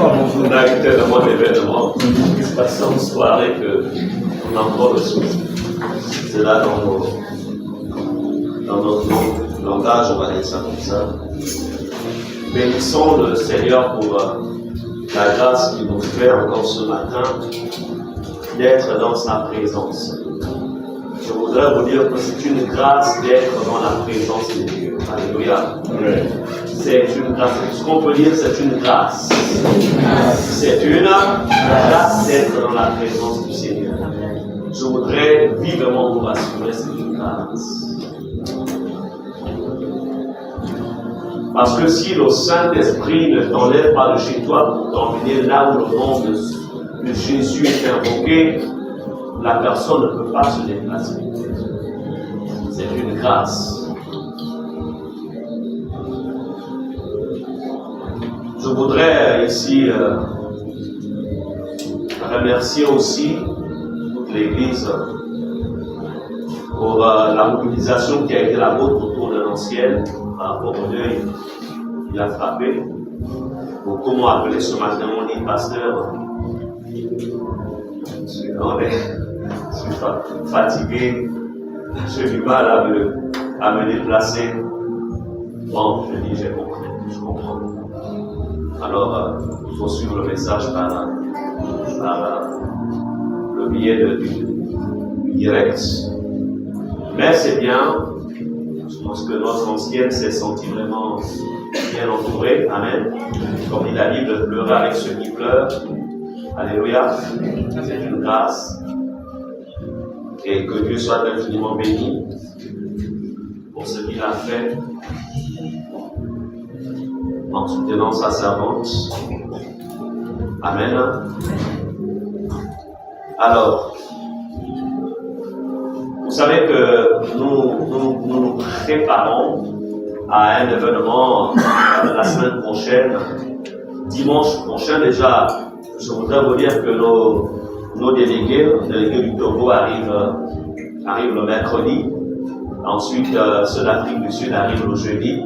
On a eu tellement d'événements qui se passent en soirée qu'on a encore le souffle. C'est là dans notre langage, on va dire ça comme ça. Bénissons le Seigneur pour la grâce qu'il nous fait encore ce matin d'être dans sa présence. Je voudrais vous dire que c'est une grâce d'être dans la présence de Dieu. Alléluia. C'est une grâce. Ce qu'on peut dire, c'est une grâce. C'est une grâce d'être dans la présence du Seigneur. Je voudrais vivement vous rassurer, c'est une grâce. Parce que si le Saint-Esprit ne t'enlève pas de chez toi pour t'emmener là où le nom de Jésus est invoqué, la personne ne peut pas se déplacer. C'est une grâce. Je voudrais ici remercier aussi toute l'Église pour la mobilisation qui a été la vôtre autour de l'ancienne par rapport au deuil qu'il a frappé. Beaucoup m'ont appelé ce matin, m'ont dit, pasteur, je suis fatigué, j'ai du mal à me déplacer. Bon, je dis, j'ai compris, je comprends. Alors, il faut suivre le message par le biais du direct. Mais c'est bien, je pense que notre ancienne s'est sentie vraiment bien entourée. Amen. Comme dit la Bible, pleurer avec ceux qui pleurent. Alléluia. C'est une grâce. Et que Dieu soit infiniment béni pour ce qu'il a fait en soutenant sa servante. Amen. Alors, vous savez que nous préparons à un événement la semaine prochaine, dimanche prochain déjà. Je voudrais vous dire que nos délégués du Togo arrivent le mercredi. Ensuite, ceux d'Afrique du Sud arrivent le jeudi.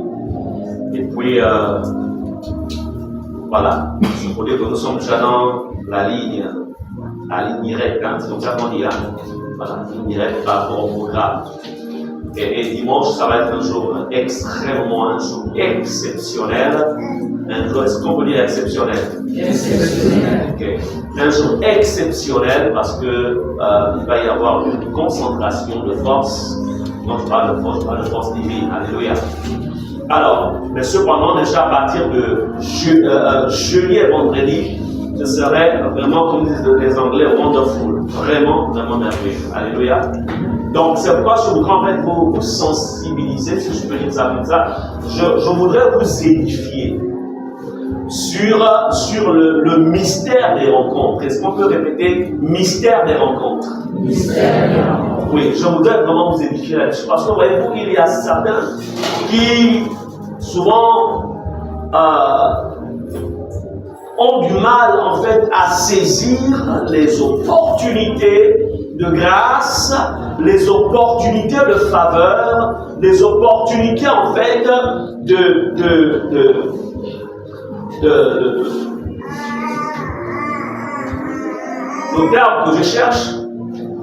Et puis, voilà. Je veux dire que nous sommes déjà dans la ligne directe. Hein, c'est comme ça qu'on dit. Hein. Voilà, ligne directe par rapport au programme. Et dimanche, ça va être un jour exceptionnel. Un jour, est-ce qu'on peut dire exceptionnel? Exceptionnel. Okay. Un jour exceptionnel parce que il va y avoir une concentration de force. Non, je parle de force divine. Alléluia. Alors, mais cependant, déjà à partir de jeudi et vendredi, ce serait vraiment, comme disent les Anglais, wonderful. Vraiment, vraiment merveilleux. Alléluia. Donc, c'est pourquoi je voudrais en fait vous sensibiliser, si je peux dire ça comme ça. Je voudrais vous édifier sur le mystère des rencontres. Est-ce qu'on peut répéter mystère des rencontres? Mystère des rencontres. Oui, je voudrais vraiment vous édifier là-dessus. Parce que voyez-vous, il y a certains qui, souvent, ont du mal, en fait, à saisir les opportunités de grâce, les opportunités de faveur, les opportunités, en fait, le terme que je cherche,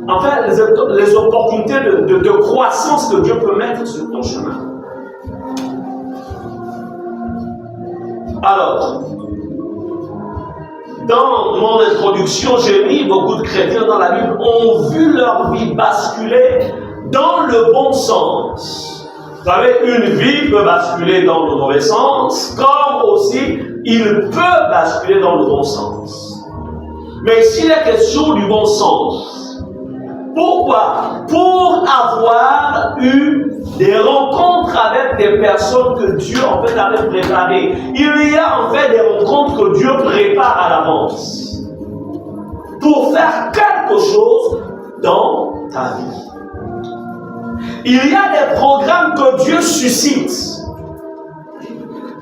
en fait, les opportunités de croissance que Dieu peut mettre sur ton chemin. Alors, dans mon introduction, j'ai mis beaucoup de chrétiens dans la Bible ont vu leur vie basculer dans le bon sens. Vous savez, une vie peut basculer dans le mauvais sens, comme aussi il peut basculer dans le bon sens. Mais s'il est question du bon sens, pourquoi? Pour avoir eu des rencontres avec des personnes que Dieu en fait avait préparées. Il y a en fait des rencontres que Dieu prépare à l'avance pour faire quelque chose dans ta vie. Il y a des programmes que Dieu suscite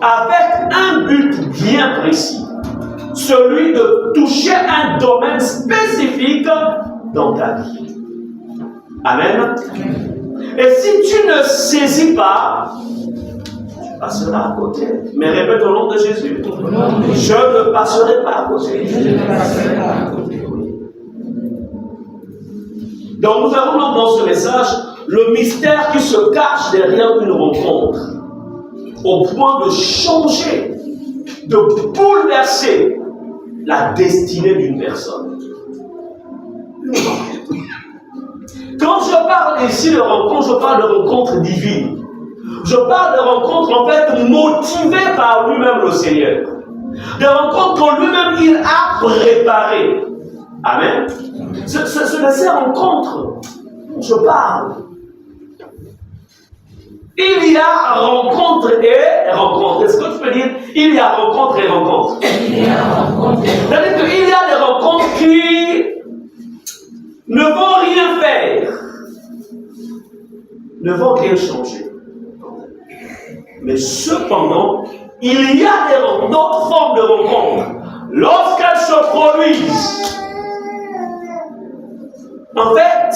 avec un but bien précis, celui de toucher un domaine spécifique dans ta vie. Amen. Et si tu ne saisis pas, tu passerai à côté. Mais répète au nom de Jésus. Je ne passerai pas à côté. Donc nous avons dans ce message le mystère qui se cache derrière une rencontre, au point de changer, de bouleverser la destinée d'une personne. Quand je parle ici de rencontre, je parle de rencontre divine. Je parle de rencontres en fait motivées par lui-même le Seigneur. Des rencontres que lui-même il a préparées. Amen. Ce de ces rencontres, je parle. Il y a rencontre et rencontre. Est-ce que tu peux dire il y a rencontre et rencontre? Il y a rencontre. C'est-à-dire qu'il y a des rencontres qui ne vont rien faire, ne vont rien changer. Mais cependant, il y a d'autres formes de rencontres. Lorsqu'elles se produisent, en fait,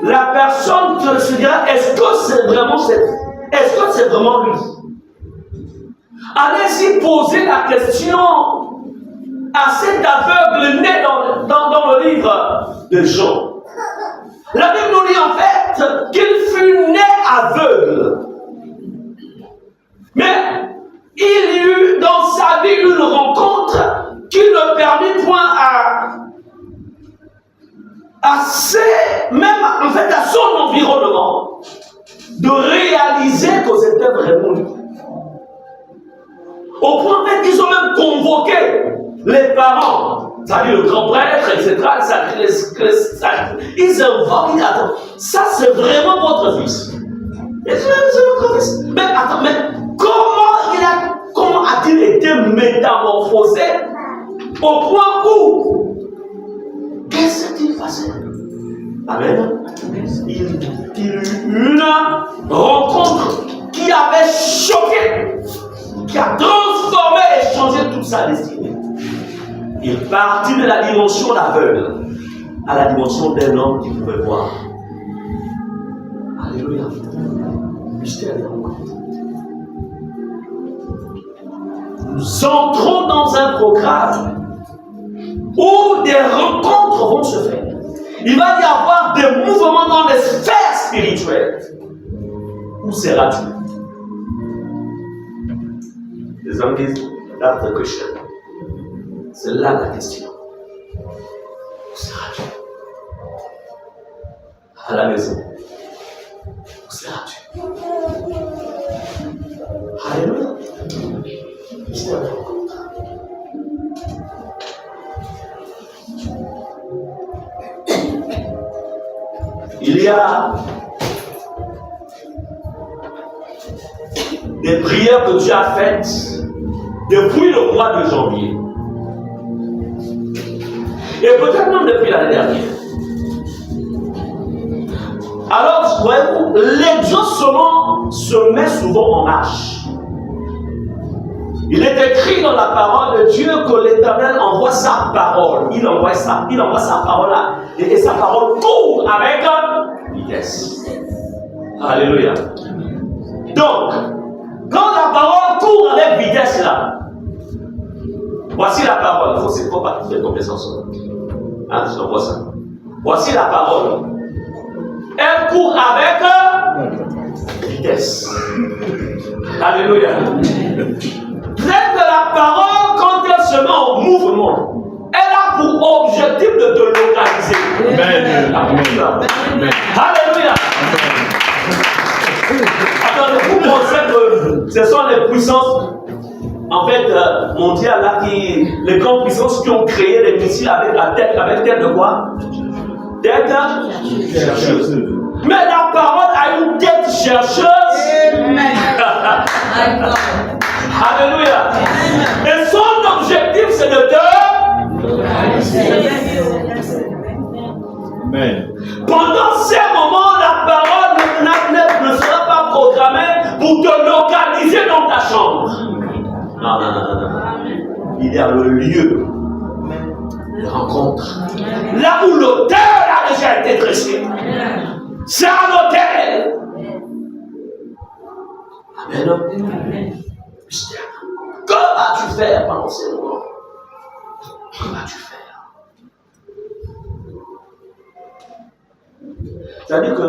la personne se dira, est-ce que c'est vraiment lui? Allez-y poser la question à cet aveugle né dans le livre de Jean. La Bible nous dit en fait qu'il fut né aveugle. Mais il y eut dans sa vie une rencontre qui ne permit point même en fait à son environnement, de réaliser que c'était vraiment lui. Au point en fait qu'ils ont même convoqué les parents, c'est-à-dire le grand prêtre, etc. Ils invoquent, ils disent, attends, ça c'est vraiment votre fils. C'est votre fils. Mais attends, mais comment a-t-il été métamorphosé au point où qu'est-ce s'est-il passé? Amen. Il y eut une rencontre qui avait choqué, qui a transformé et changé toute sa destinée. Il partit de la dimension d'aveugle à la dimension d'un homme qui pouvait voir. Alléluia. Mystère des rencontres. Nous entrons dans un programme où des rencontres vont se faire. Il va y avoir des mouvements dans les sphères spirituelles. Où seras-tu? Les hommes disent, that's the question. C'est là la question. Où seras-tu? À la maison. Où seras-tu? Alléluia. Mystère de rencontre. Il y a des prières que Dieu a faites depuis le mois de janvier. Et peut-être même depuis l'année dernière. Alors, voyez-vous, l'exaucement se met souvent en marche. Il est écrit dans la parole de Dieu que l'Éternel envoie sa parole. Il envoie sa parole là. Et sa parole court avec vitesse. Alléluia. Donc, quand la parole court avec vitesse là, voici la parole. Il ne faut pas faire connaissance. Hein, je t'envoie ça. Voici la parole. Elle court avec vitesse. Alléluia. Peut-être que la parole, quand elle se met en mouvement, elle a pour objectif de te localiser. Amen. Amen. Alléluia. Attendez, vous pensez que ce sont les puissances en fait mondiales là, les grandes puissances qui ont créé les missiles avec tête de quoi? Tête chercheuse. Mais la parole a une tête chercheuse. Alléluia. Et son objectif, c'est de te localiser. Pendant ces moments, la parole ne sera pas programmée pour te localiser dans ta chambre. Non. Il y a le lieu de rencontre. Là où l'autel a déjà été dressé. C'est à l'autel. Amen. Amen. Que vas-tu faire pendant ces moments? Que vas-tu faire? C'est-à-dire que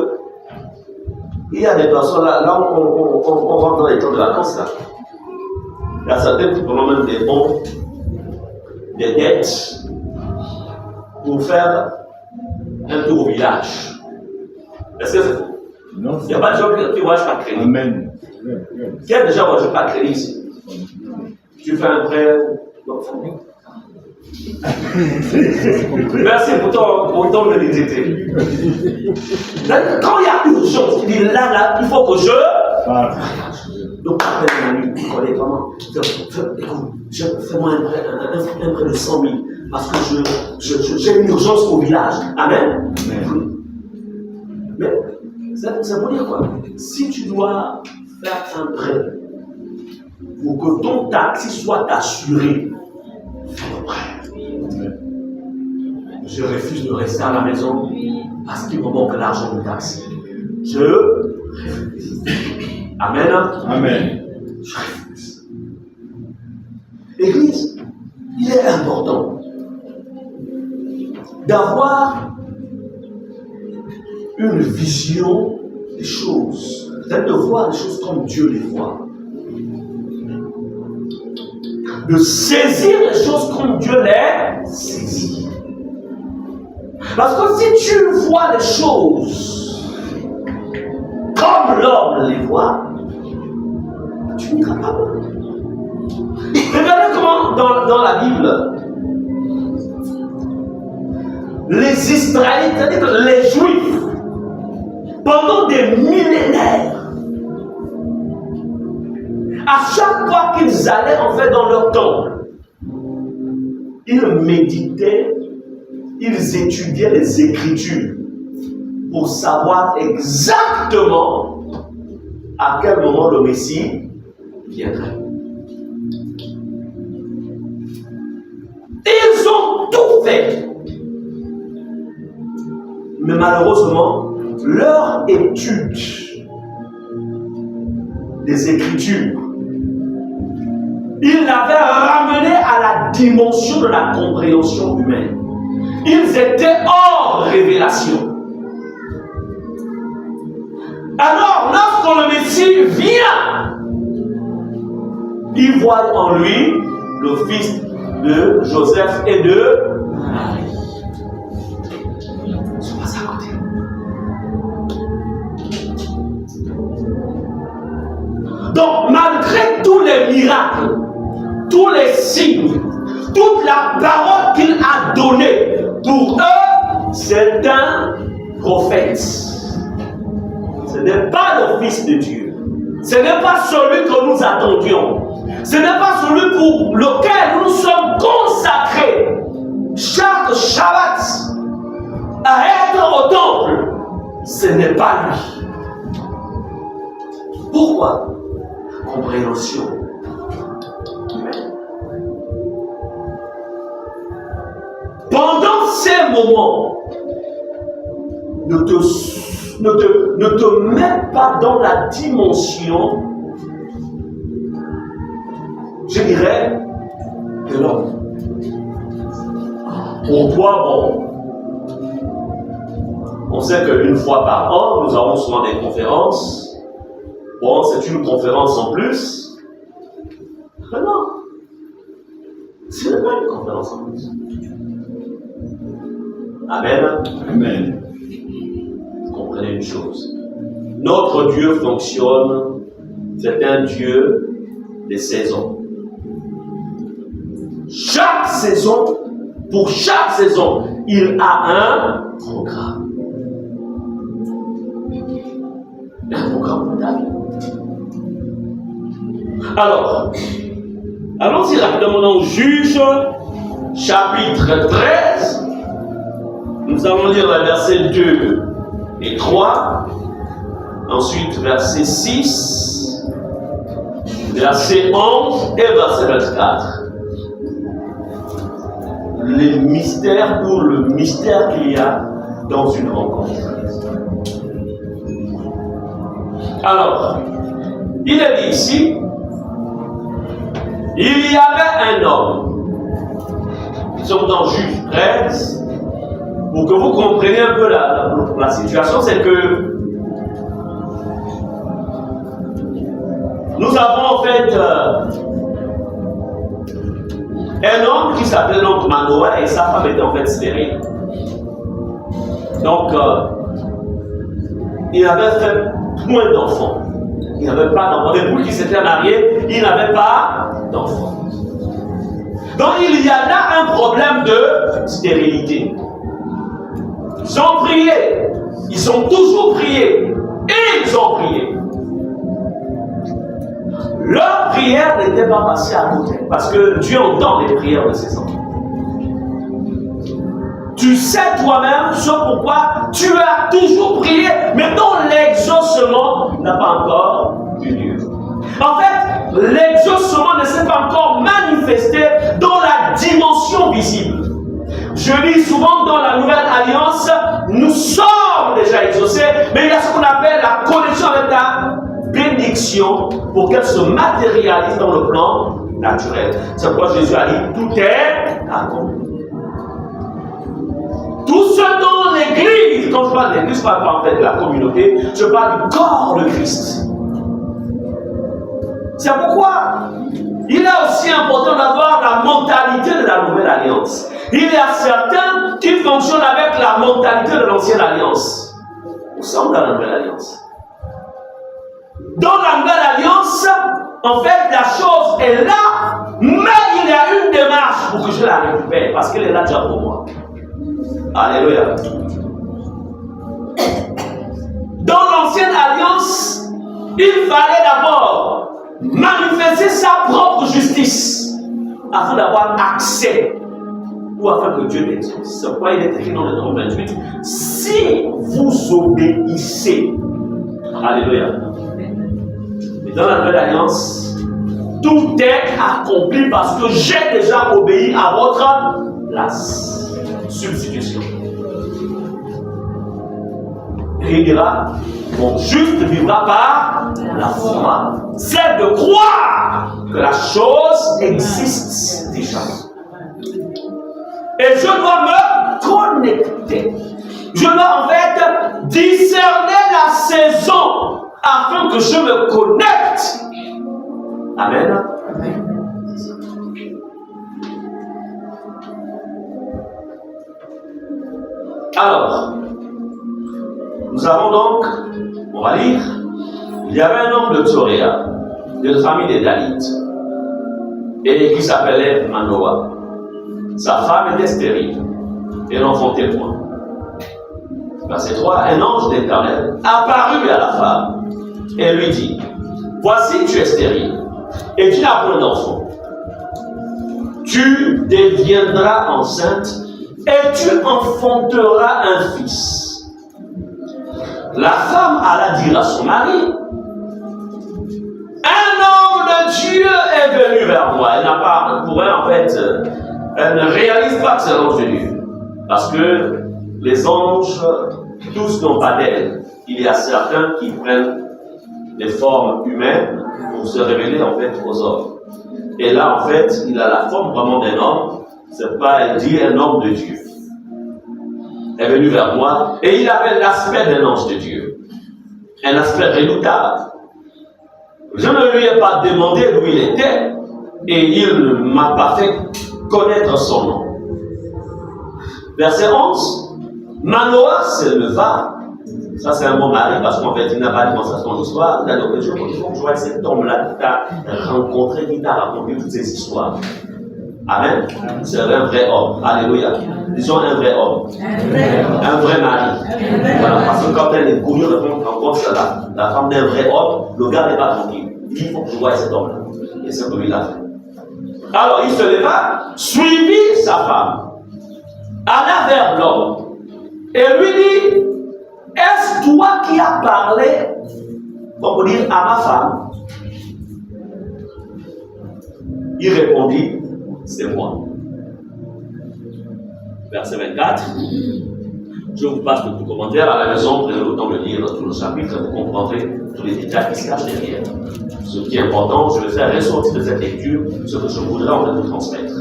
il y a des personnes là on rentre dans les temps de vacances là. Il y a certains qui prennent même des bons, des dettes pour faire un tour au village. Est-ce que c'est faux? Non. Il n'y a pas de gens qui ne voyagent pas crédit. Amen. Qui a déjà voyagé pas crédit ici? Tu fais un prêt. Merci pour ton humilité. Quand il y a urgence, tu dis là, il faut que je. Donc, tu connais comment? Écoute, fais-moi un prêt de 100 000 parce que j'ai une urgence au village. Amen. Mais, ça veut dire quoi? Si tu dois faire un prêt pour que ton taxi soit assuré, fais le prêt. Je refuse de rester à la maison parce qu'il me manque l'argent du taxi. Je refuse. Amen. Amen. Je refuse. Église, il est important d'avoir une vision des choses. C'est-à-dire de voir les choses comme Dieu les voit. De saisir les choses comme Dieu les saisit. Parce que si tu vois les choses comme l'homme les voit, tu n'iras pas loin. Regardez comment dans la Bible, les Israélites, c'est-à-dire les Juifs, pendant des millénaires, à chaque fois qu'ils allaient en fait dans leur temple, ils méditaient, ils étudiaient les Écritures pour savoir exactement à quel moment le Messie viendrait. Ils ont tout fait. Mais malheureusement, leur étude des Écritures, ils l'avaient ramené à la dimension de la compréhension humaine. Ils étaient hors révélation. Alors, lorsque le Messie vient, ils voient en lui le fils de Joseph et de Marie. Ils sont passés à côté. Donc, malgré tous les miracles, tous les signes, toute la parole qu'il a donnée, pour eux, c'est un prophète. Ce n'est pas le Fils de Dieu. Ce n'est pas celui que nous attendions. Ce n'est pas celui pour lequel nous sommes consacrés chaque Shabbat à être au temple. Ce n'est pas lui. Pourquoi? Compréhension humaine. Pendant ces moments, ne te mets pas dans la dimension, je dirais, de l'homme. Pour toi, bon, on sait qu'une fois par an, nous avons souvent des conférences. Bon, c'est une conférence en plus. Mais non, ce n'est pas une conférence en plus. Amen. Amen. Vous comprenez une chose. Notre Dieu fonctionne, c'est un Dieu des saisons. Chaque saison, pour chaque saison, il a un programme. Un programme pour ta vie. Alors, allons-y rapidement dans Juge, chapitre 13. Nous allons lire les versets 2 et 3. Ensuite, verset 6, verset 11 et verset 24. Les mystères ou le mystère qu'il y a dans une rencontre. Alors, Il est dit ici, il y avait un homme. Nous sommes dans Juge 13. Pour que vous compreniez un peu la situation, c'est que nous avons en fait un homme qui s'appelait donc Manoah et sa femme était en fait stérile. Donc, il avait fait moins d'enfants. Il n'avait pas d'enfants. Depuis qu'il s'était marié, il n'avait pas d'enfants. Donc, il y a là un problème de stérilité. Ils ont prié. Ils ont toujours prié. Et ils ont prié. Leur prière n'était pas passée à côté. Parce que Dieu entend les prières de ses enfants. Tu sais toi-même ce pourquoi tu as toujours prié, mais dont l'exaucement n'a pas encore eu lieu. En fait, l'exaucement ne s'est pas encore manifesté dans la dimension visible. Je dis souvent dans la Nouvelle Alliance, nous sommes déjà exaucés, mais il y a ce qu'on appelle la connexion avec la bénédiction pour qu'elle se matérialise dans le plan naturel. C'est pourquoi Jésus a dit, tout est accompli. Tout ce dont l'Église, quand je parle de l'Église, je parle pas en fait de la communauté, je parle du corps de Christ. C'est pourquoi il est aussi important d'avoir la mentalité de la Nouvelle Alliance. Il y a certains qui fonctionnent avec la mentalité de l'Ancienne Alliance. Nous sommes dans la Nouvelle Alliance. Dans la Nouvelle Alliance, en fait, la chose est là, mais il y a une démarche pour que je la récupère, parce qu'elle est là déjà pour moi. Alléluia. Dans l'Ancienne Alliance, il fallait d'abord manifester sa propre justice afin d'avoir accès ou afin que Dieu l'exauce. C'est pourquoi il est écrit dans le Nombre 28, si vous obéissez, alléluia. Et dans la Nouvelle Alliance, tout est accompli parce que j'ai déjà obéi à votre place. Substitution. Et il dira, mon juste vivra par la foi. C'est de croire que la chose existe déjà. Et je dois me connecter. Je dois en fait discerner la saison afin que je me connecte. Amen. Amen. Alors, nous avons donc, on va lire, il y avait un homme de Tsoréa, de la famille des Dalites, et qui s'appelait Manoah. Sa femme était stérile, et l'enfantait point. Verset 3, un ange d'Éternel apparut à la femme, et lui dit, voici tu es stérile, et tu n'as point d'enfant. Tu deviendras enceinte, et tu enfanteras un fils. La femme alla dire à son mari, un homme de Dieu est venu vers moi. Elle n'a pas, pour elle en fait, elle ne réalise pas que c'est l'ange de Dieu. Parce que les anges, tous n'ont pas d'aile. Il y a certains qui prennent des formes humaines pour se révéler en fait aux hommes. Et là en fait, il a la forme vraiment d'un homme. C'est pas, elle dit, un homme de Dieu. Elle est venue vers moi et il avait l'aspect d'un ange de Dieu. Un aspect redoutable. Je ne lui ai pas demandé d'où il était et il ne m'a pas fait connaître son nom. Verset 11. Manoah se leva. Ça, c'est un bon mari parce qu'en fait, il n'a pas commencé son histoire. Il a dit, je vois cet homme-là qui t'a rencontré, qui t'a raconté toutes ces histoires. Amen. C'est un vrai homme. Alléluia. Disons un vrai homme. Un vrai mari. Voilà, parce que quand elle est connue, on rencontre la femme d'un vrai homme, le gars n'est pas tranquille. Il faut que je voie cet homme-là. Et c'est ce que lui l'a fait. Alors il se leva, suivit sa femme, alla vers l'homme et lui dit, est-ce toi qui as parlé, on peut dire, à ma femme? Il répondit, c'est moi. Verset 24. Je vous passe le tout commentaire à la maison, prenez le temps de lire tout le chapitre, vous comprendrez tous les détails qui se cachent derrière. Ce qui est important, je vais faire ressortir de cette lecture ce que je voudrais en fait vous transmettre.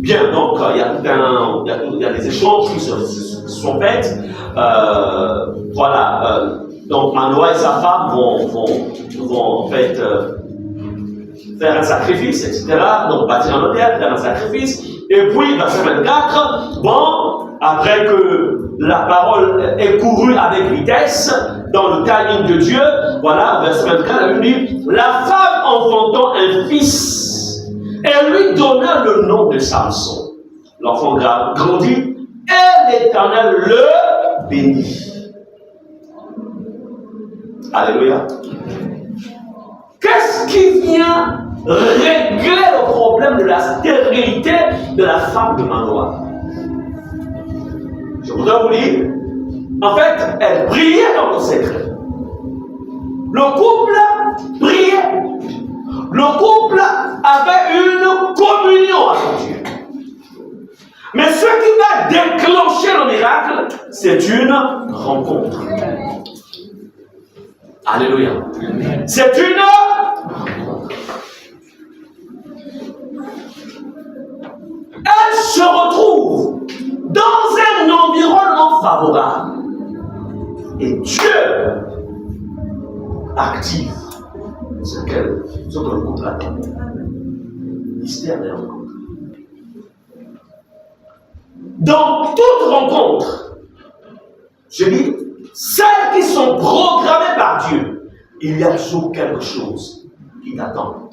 Bien, donc il y a des échanges qui se sont faits. Donc Manoah et sa femme vont en fait faire un sacrifice, etc. Donc bâtir un hôtel, faire un sacrifice. Et puis, verset 24, bon, après que la parole est courue avec vitesse, dans le timing de Dieu, voilà, verset 24, elle dit, la femme enfantant un fils, elle lui donna le nom de Samson. L'enfant grandit, et l'Éternel le bénit. Alléluia. Qu'est-ce qui vient régler le problème de la stérilité de la femme de Manoah? Je voudrais vous dire, en fait, elle priait dans le secret. Le couple priait. Le couple avait une communion avec Dieu. Mais ce qui va déclencher le miracle, c'est une rencontre. Alléluia. C'est une rencontre. Elle se retrouve dans un environnement favorable. Et Dieu active ce que le couple attend. Mystère des rencontres. Dans toute rencontre, je dis, celles qui sont programmées par Dieu, il y a toujours quelque chose qui t'attend.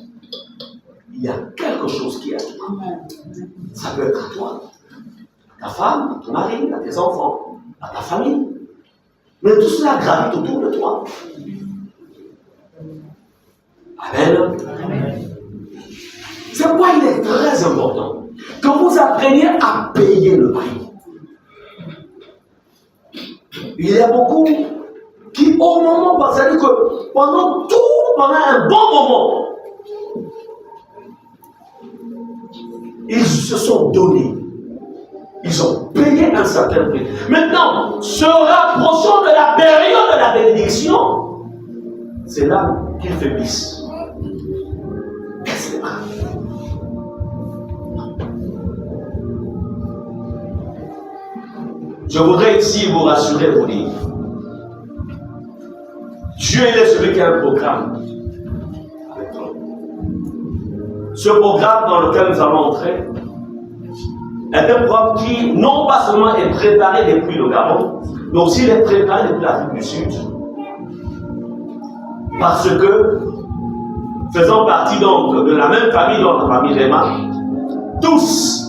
Il y a quelque chose qui attend. Ça peut être à toi, ta femme, ton mari, à tes enfants, à ta famille. Mais tout cela gravite autour de toi. Amen. C'est pourquoi il est très important que vous appreniez à payer le prix. Il y a beaucoup qui, au moment, c'est-à-dire que pendant un bon moment, ils se sont donnés. Ils ont payé un certain prix. Maintenant, se rapprochant de la période de la bénédiction, c'est là qu'ils faiblissent. Qu'est-ce que c'est? Je voudrais ici vous rassurer, vous dire, Dieu il est celui qui a un programme avec toi. Ce programme dans lequel nous allons entrer est un programme qui non pas seulement est préparé depuis le Gabon, mais aussi il est préparé depuis l'Afrique du Sud. Parce que, faisant partie donc de la même famille, dans la famille Réma, tous,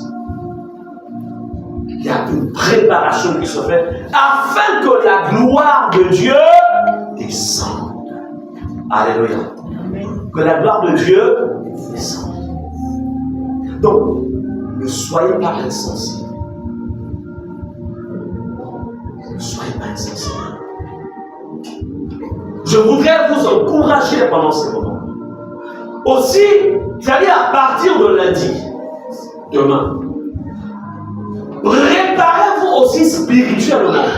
il y a une préparation qui se fait afin que la gloire de Dieu descende. Alléluia. Que la gloire de Dieu descende. Donc, ne soyez pas insensibles. Ne soyez pas insensibles. Je voudrais vous encourager pendant ce moment. Aussi, c'est-à-dire à partir de lundi, demain, préparez-vous aussi spirituellement.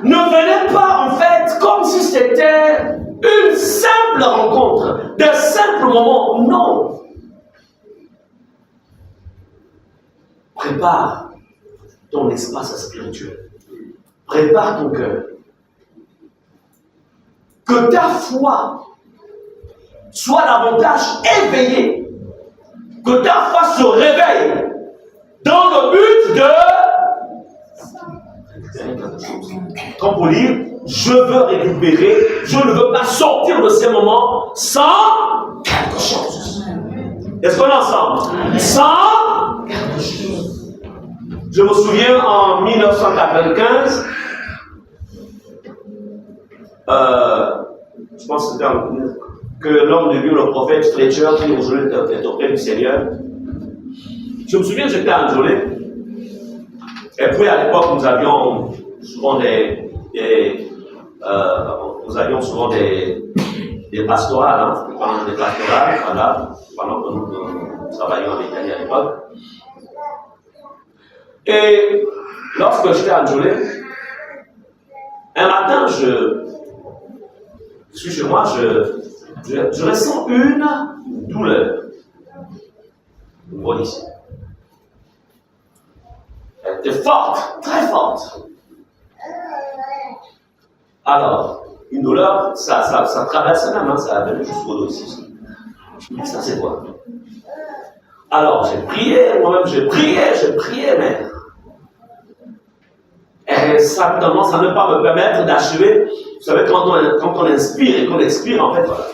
Ne venez pas en fait comme si c'était une simple rencontre, de simples moments. Non. Prépare ton espace spirituel. Prépare ton cœur. Que ta foi soit davantage éveillée. Que ta foi se réveille dans le but de... Comme pour dire, je veux récupérer, je ne veux pas sortir de ces moments sans quelque chose. Est-ce qu'on est ensemble? Sans quelque chose. Je me souviens en 1995, je pense que c'était que l'homme de Dieu, le prophète Fletcher, qui aujourd'hui est auprès du Seigneur. Je me souviens, j'étais à Anjolé. Et puis à l'époque, nous avions souvent des pastorales, hein, des pastorales, voilà, pendant que nous travaillions avec Daniel à l'époque. Et lorsque j'étais à Njolé, un matin, je suis chez moi, je ressens une douleur. Vous voyez ici. Elle était forte, très forte. Alors, une douleur, ça traverse même, hein, ça venu jusqu'au dos ici. Je me dis, ça c'est quoi? Alors, j'ai prié, moi-même j'ai prié, mais ça commence à ne pas me permettre d'achever. Vous savez, quand on inspire et qu'on expire, en fait, voilà.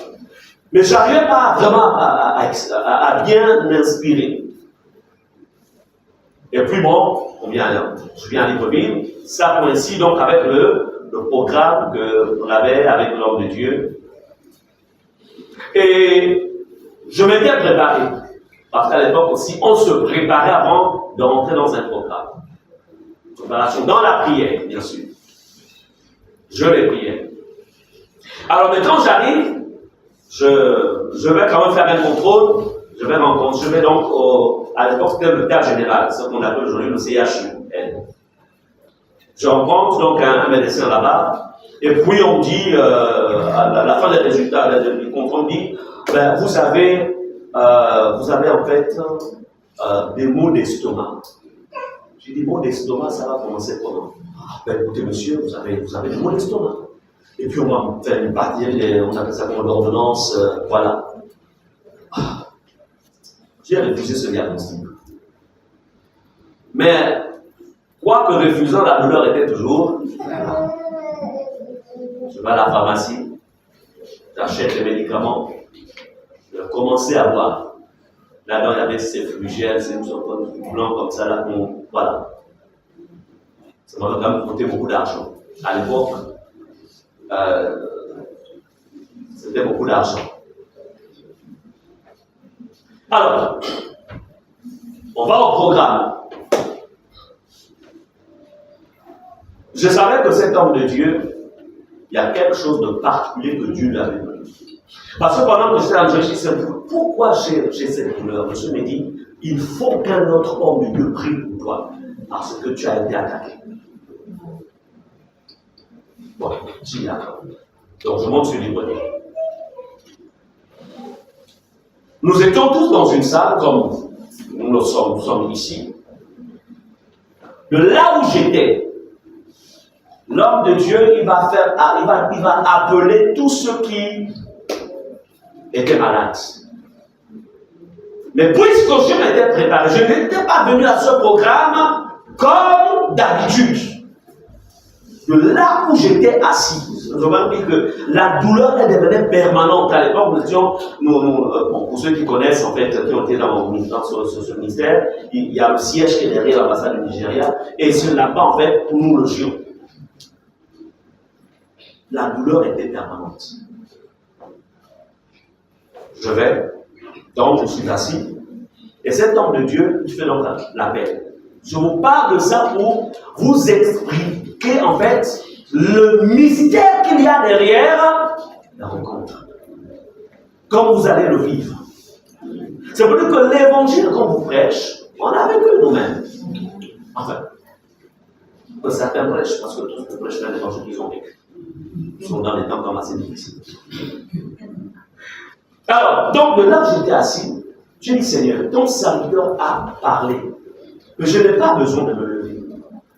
Mais je n'arrivais pas vraiment à bien inspirer. Et puis bon, je viens à Libreville, ça coïncide donc avec le programme qu'on avait avec l'homme de Dieu. Et je m'étais préparé, parce qu'à l'époque aussi, on se préparait avant de rentrer dans un programme. Préparation dans la prière, bien sûr. Je vais prier. Alors, mais quand j'arrive, je vais quand même faire un contrôle. Je vais donc à l'époque, c'était le terre général, ce qu'on appelle aujourd'hui le CHU. Je rencontre donc un médecin là-bas, et puis on dit, à la fin des résultats du contrôle, on dit, ben, vous avez en fait des maux d'estomac. J'ai dit, maux d'estomac, ça va commencer comment? Ben, écoutez, monsieur, vous avez des maux d'estomac. Et puis on va faire une partie, on appelle ça comme l'ordonnance, voilà. J'ai refusé ce diagnostic. Mais, quoique refusant, la douleur était toujours là. Je vais à la pharmacie, j'achète les médicaments, je commençais à boire. Là-dedans, il y avait ces flugels, ces blancs comme ça, là, voilà. Ça m'a quand même coûté beaucoup d'argent. À l'époque, c'était beaucoup d'argent. Alors, on va au programme. Je savais que cet homme de Dieu, il y a quelque chose de particulier que Dieu lui avait donné. Parce que pendant que j'étais en Jésus, je me dis, pourquoi j'ai cette douleur? Monsieur me dit, il faut qu'un autre homme de Dieu prie pour toi, parce que tu as été attaqué. Bon, je suis d'accord. Donc je monte sur Libreville. Nous étions tous dans une salle, comme nous sommes ici. De là où j'étais, l'homme de Dieu, il va appeler tous ceux qui étaient malades. Mais puisque je m'étais préparé, je n'étais pas venu à ce programme comme d'habitude. De là où j'étais assis, je vais dire que la douleur elle devenait permanente. À l'époque, nous étions, pour ceux qui connaissent, en fait, qui ont été dans ce ministère, il y a le siège qui est derrière l'ambassade du Nigeria, et c'est là-bas, en fait, où nous logions. La douleur était permanente. Je vais, donc je suis assis, et cet homme de Dieu, il fait donc l'appel. Je vous parle de ça pour vous expliquer, en fait, le mystère qu'il y a derrière la rencontre. Comme vous allez le vivre. C'est pour dire que l'évangile qu'on vous prêche, on a vécu nous-mêmes. Enfin, que certains prêchent, parce que tous ne prêchent pas l'évangile qu'ils ont vécu. Ils sont dans des temps comme assez difficiles. Alors, donc de là où j'étais assis, j'ai dit, Seigneur, ton serviteur a parlé. Mais je n'ai pas besoin de me lever.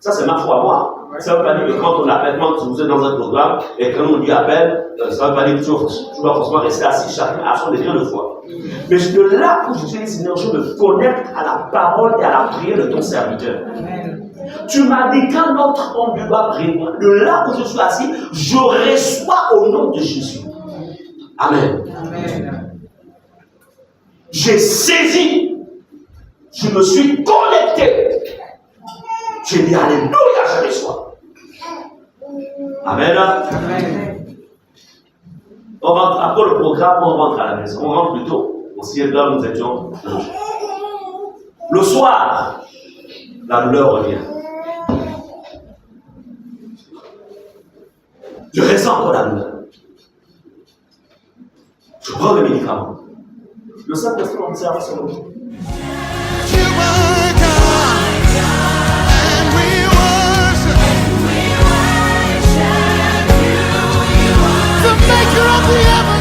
Ça, c'est ma foi, moi. Ça ne veut pas dire que quand on appelle, quand vous êtes dans un programme, et quand on dit appel, ça ne veut pas dire que tu dois forcément rester assis, chacun à son degré de foi. Mais de là où je dis, Seigneur, je me connecte à la parole et à la prière de ton serviteur. Tu m'as dit qu'un autre homme doit prier. De là où je suis assis, je reçois au nom de Jésus. Amen. Amen. J'ai saisi. Je me suis connecté. J'ai dit Alléluia, je reçois. Amen. Amen. On rentre, après le programme, on rentre à la maison. On rentre plutôt au ciel là où nous étions. Le soir, la douleur revient. Je ressens encore la douleur. Je prends le médicament. Le Saint-Esprit observe sur nous. You are God, and we we ever